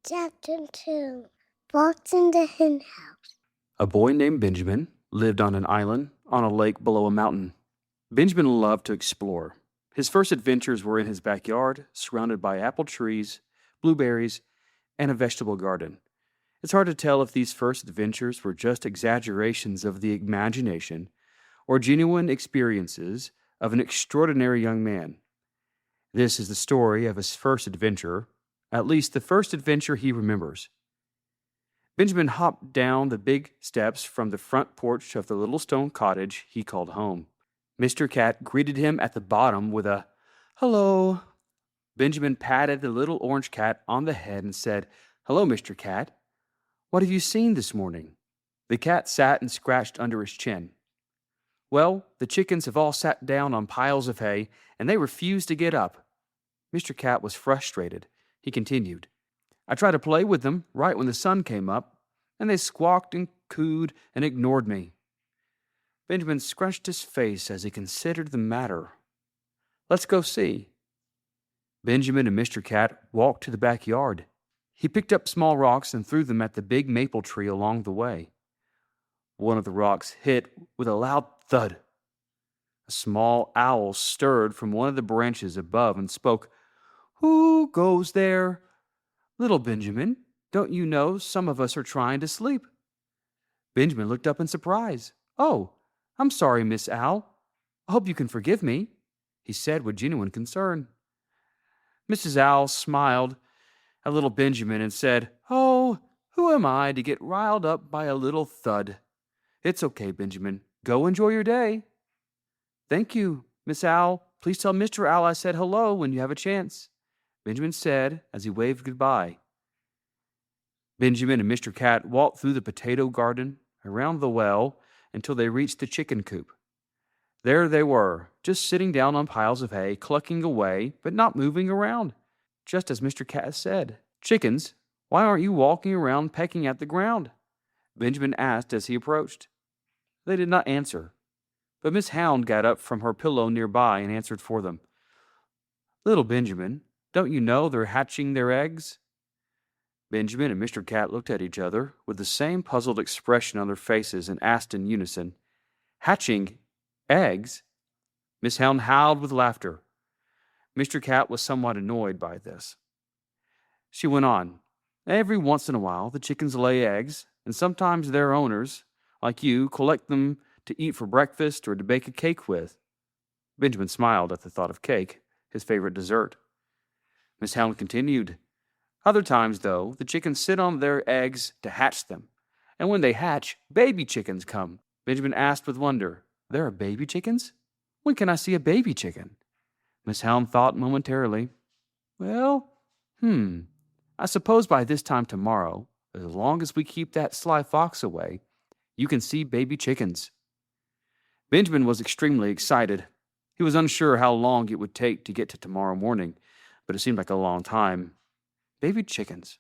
Chapter 2 Fox in the Hen House. A boy named Benjamin lived on an island on a lake below a mountain. Benjamin loved to explore. His first adventures were in his backyard, surrounded by apple trees, blueberries, and a vegetable garden. It's hard to tell if these first adventures were just exaggerations of the imagination or genuine experiences of an extraordinary young man. This is the story of his first adventure, at least the first adventure he remembers. Benjamin hopped down the big steps from the front porch of the little stone cottage he called home. Mr. Cat greeted him at the bottom with a "Hello." Benjamin patted the little orange cat on the head and said, "Hello, Mr. Cat. What have you seen this morning?" The cat sat and scratched under his chin. "Well, the chickens have all sat down on piles of hay, and they refuse to get up." Mr. Cat was frustrated. He continued, "I tried to play with them right when the sun came up, and they squawked and cooed and ignored me." Benjamin scrunched his face as he considered the matter. "Let's go see." Benjamin and Mr. Cat walked to the backyard. He picked up small rocks and threw them at the big maple tree along the way. One of the rocks hit with a loud thud. A small owl stirred from one of the branches above and spoke, "Who goes there?" "Little Benjamin, don't you know some of us are trying to sleep?" Benjamin looked up in surprise. "Oh, I'm sorry, Miss Owl. I hope you can forgive me," he said with genuine concern. Mrs. Owl smiled at little Benjamin and said, "Oh, who am I to get riled up by a little thud? It's okay, Benjamin. Go enjoy your day." "Thank you, Miss Owl. Please tell Mr. Owl I said hello when you have a chance," Benjamin said as he waved goodbye. Benjamin and Mr. Cat walked through the potato garden, around the well, until they reached the chicken coop. There they were, just sitting down on piles of hay, clucking away, but not moving around, just as Mr. Cat said. "Chickens, why aren't you walking around pecking at the ground?" Benjamin asked as he approached. They did not answer, but Miss Hound got up from her pillow nearby and answered for them. "Little Benjamin, don't you know they're hatching their eggs?" Benjamin and Mr. Cat looked at each other with the same puzzled expression on their faces and asked in unison, "Hatching eggs?" Miss Hound howled with laughter. Mr. Cat was somewhat annoyed by this. She went on, "Every once in a while, the chickens lay eggs, and sometimes their owners, like you, collect them to eat for breakfast or to bake a cake with." Benjamin smiled at the thought of cake, his favorite dessert. Miss Hound continued, "Other times, though, the chickens sit on their eggs to hatch them, and when they hatch, baby chickens come." Benjamin asked with wonder, "There are baby chickens? When can I see a baby chicken?" Miss Hound thought momentarily. "Well, I suppose by this time tomorrow, as long as we keep that Sly Fox away, you can see baby chickens." Benjamin was extremely excited. He was unsure how long it would take to get to tomorrow morning, but it seemed like a long time. Baby chickens.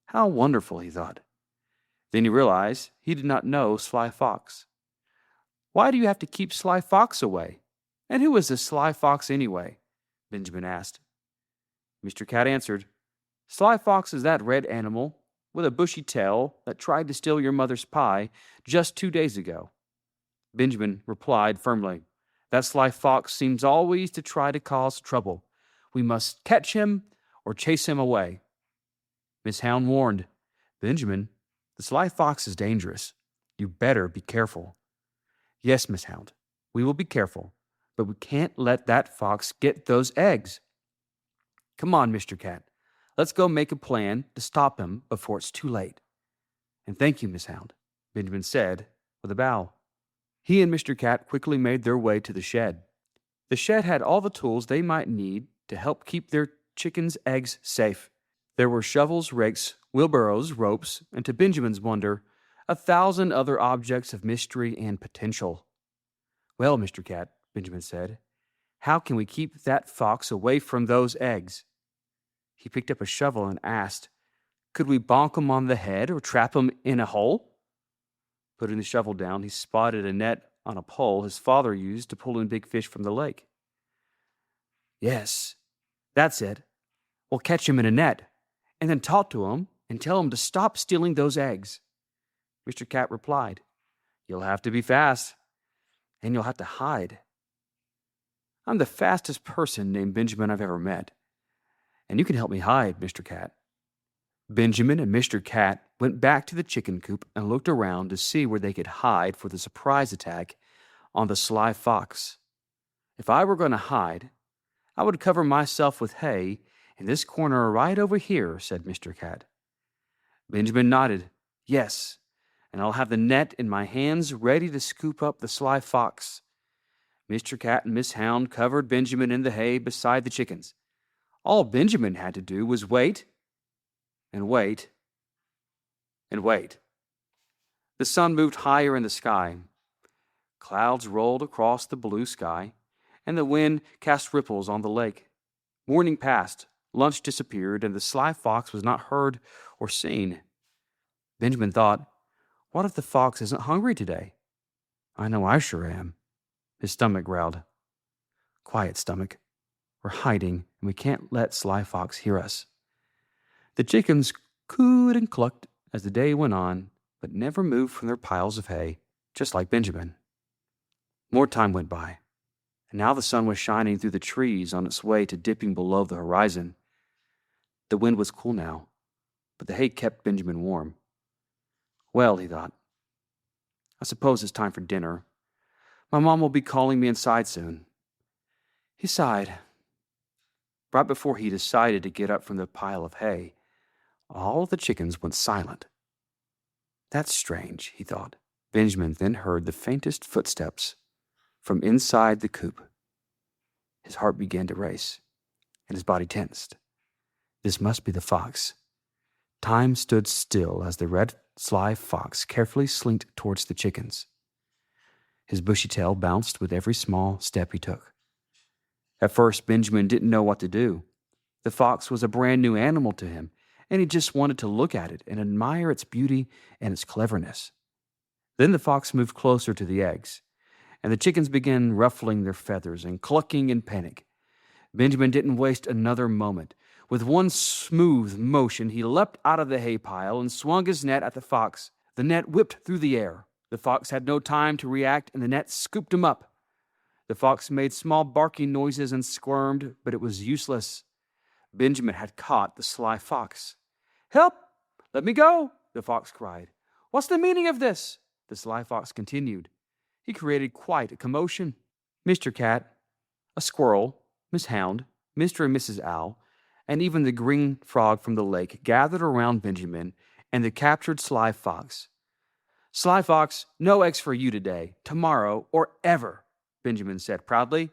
How wonderful, he thought. Then he realized he did not know Sly Fox. "Why do you have to keep Sly Fox away? And who is this Sly Fox anyway?" Benjamin asked. Mr. Cat answered, "Sly Fox is that red animal with a bushy tail that tried to steal your mother's pie just 2 days ago." Benjamin replied firmly, "That Sly Fox seems always to try to cause trouble. We must catch him or chase him away." Miss Hound warned, "Benjamin, the Sly Fox is dangerous. You better be careful." "Yes, Miss Hound, we will be careful, but we can't let that fox get those eggs. Come on, Mr. Cat. Let's go make a plan to stop him before it's too late." "And thank you, Miss Hound," Benjamin said with a bow. He and Mr. Cat quickly made their way to the shed. The shed had all the tools they might need to help keep their chickens' eggs safe. There were shovels, rakes, wheelbarrows, ropes, and to Benjamin's wonder, 1,000 other objects of mystery and potential. "Well, Mr. Cat," Benjamin said, "how can we keep that fox away from those eggs?" He picked up a shovel and asked, "Could we bonk him on the head or trap him in a hole?" Putting the shovel down, he spotted a net on a pole his father used to pull in big fish from the lake. "Yes, that's it. We'll catch him in a net, and then talk to him and tell him to stop stealing those eggs. Mr. Cat replied, "You'll have to be fast, and you'll have to hide. I'm the fastest person named Benjamin I've ever met, and you can help me hide, Mr. Cat." Benjamin and Mr. Cat went back to the chicken coop and looked around to see where they could hide for the surprise attack on the Sly Fox. "If I were going to hide, I would cover myself with hay in this corner right over here," said Mr. Cat. Benjamin nodded. "Yes, and I'll have the net in my hands ready to scoop up the Sly Fox." Mr. Cat and Miss Hound covered Benjamin in the hay beside the chickens. All Benjamin had to do was wait and wait and wait. The sun moved higher in the sky. Clouds rolled across the blue sky, and the wind cast ripples on the lake. Morning passed, lunch disappeared, and the Sly Fox was not heard or seen. Benjamin thought, "What if the fox isn't hungry today? I know I sure am." His stomach growled. "Quiet, stomach. We're hiding, and we can't let Sly Fox hear us." The chickens cooed and clucked as the day went on, but never moved from their piles of hay, just like Benjamin. More time went by, and now the sun was shining through the trees on its way to dipping below the horizon. The wind was cool now, but the hay kept Benjamin warm. "Well," he thought, "I suppose it's time for dinner. My mom will be calling me inside soon." He sighed. Right before he decided to get up from the pile of hay, all the chickens went silent. "That's strange," he thought. Benjamin then heard the faintest footsteps from inside the coop. His heart began to race, and his body tensed. This must be the fox. Time stood still as the red Sly Fox carefully slinked towards the chickens. His bushy tail bounced with every small step he took. At first, Benjamin didn't know what to do. The fox was a brand new animal to him, and he just wanted to look at it and admire its beauty and its cleverness. Then the fox moved closer to the eggs, and the chickens began ruffling their feathers and clucking in panic. Benjamin didn't waste another moment. With one smooth motion, he leapt out of the hay pile and swung his net at the fox. The net whipped through the air. The fox had no time to react, and the net scooped him up. The fox made small barking noises and squirmed, but it was useless. Benjamin had caught the Sly Fox. "Help! Let me go!" the fox cried. "What's the meaning of this?" the Sly Fox continued. He created quite a commotion. Mr. Cat, a squirrel, Miss Hound, Mr. and Mrs. Owl, and even the green frog from the lake gathered around Benjamin and the captured Sly Fox. "Sly Fox, no eggs for you today, tomorrow, or ever," Benjamin said proudly.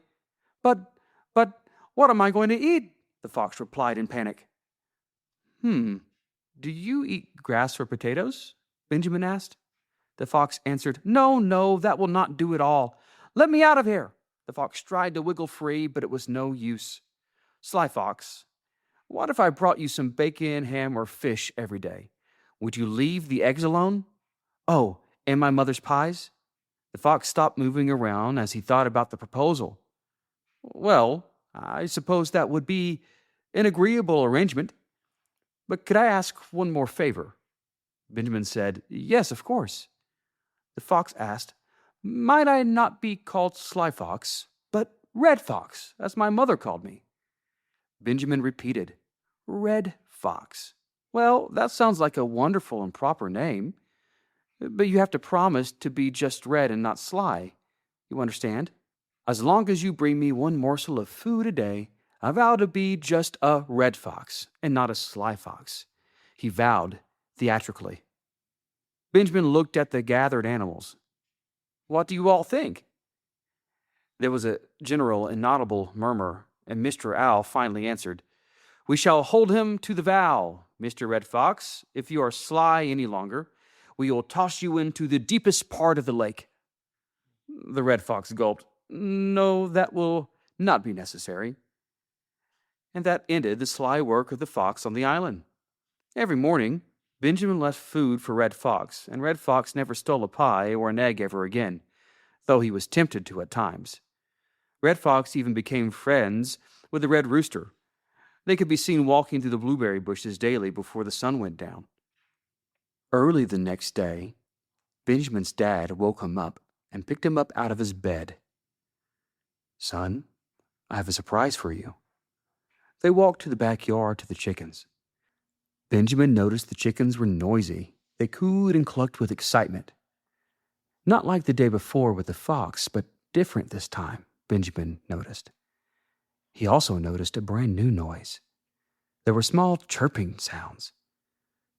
But, what am I going to eat?" the fox replied in panic. Do you eat grass or potatoes?" Benjamin asked. The fox answered, No, that will not do at all. Let me out of here." The fox tried to wiggle free, but it was no use. "Sly Fox, what if I brought you some bacon, ham, or fish every day? Would you leave the eggs alone? Oh, and my mother's pies?" The fox stopped moving around as he thought about the proposal. "Well, I suppose that would be an agreeable arrangement. But could I ask one more favor?" Benjamin said, "Yes, of course." The fox asked, "Might I not be called Sly Fox, but Red Fox, as my mother called me?" Benjamin repeated, "Red Fox. Well, that sounds like a wonderful and proper name. But you have to promise to be just red and not sly. You understand? As long as you bring me one morsel of food a day, I vow to be just a red fox and not a sly fox," he vowed theatrically. Benjamin looked at the gathered animals. "What do you all think?" There was a general inaudible murmur, and Mr. Owl finally answered, "We shall hold him to the vow, Mr. Red Fox. If you are sly any longer, we will toss you into the deepest part of the lake." The Red Fox gulped. "No, that will not be necessary." And that ended the sly work of the fox on the island. Every morning, Benjamin left food for Red Fox, and Red Fox never stole a pie or an egg ever again, though he was tempted to at times. Red Fox even became friends with the Red Rooster. They could be seen walking through the blueberry bushes daily before the sun went down. Early the next day, Benjamin's dad woke him up and picked him up out of his bed. "Son, I have a surprise for you." They walked to the backyard to the chickens. Benjamin noticed the chickens were noisy. They cooed and clucked with excitement. Not like the day before with the fox, but different this time, Benjamin noticed. He also noticed a brand new noise. There were small chirping sounds.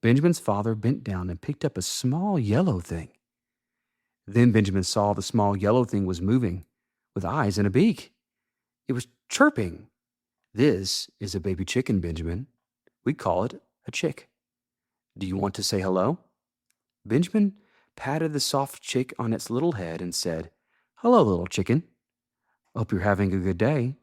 Benjamin's father bent down and picked up a small yellow thing. Then Benjamin saw the small yellow thing was moving, with eyes and a beak. It was chirping. "This is a baby chicken, Benjamin. We call it a chick. Do you want to say hello?" Benjamin patted the soft chick on its little head and said, "Hello, little chicken. Hope you're having a good day."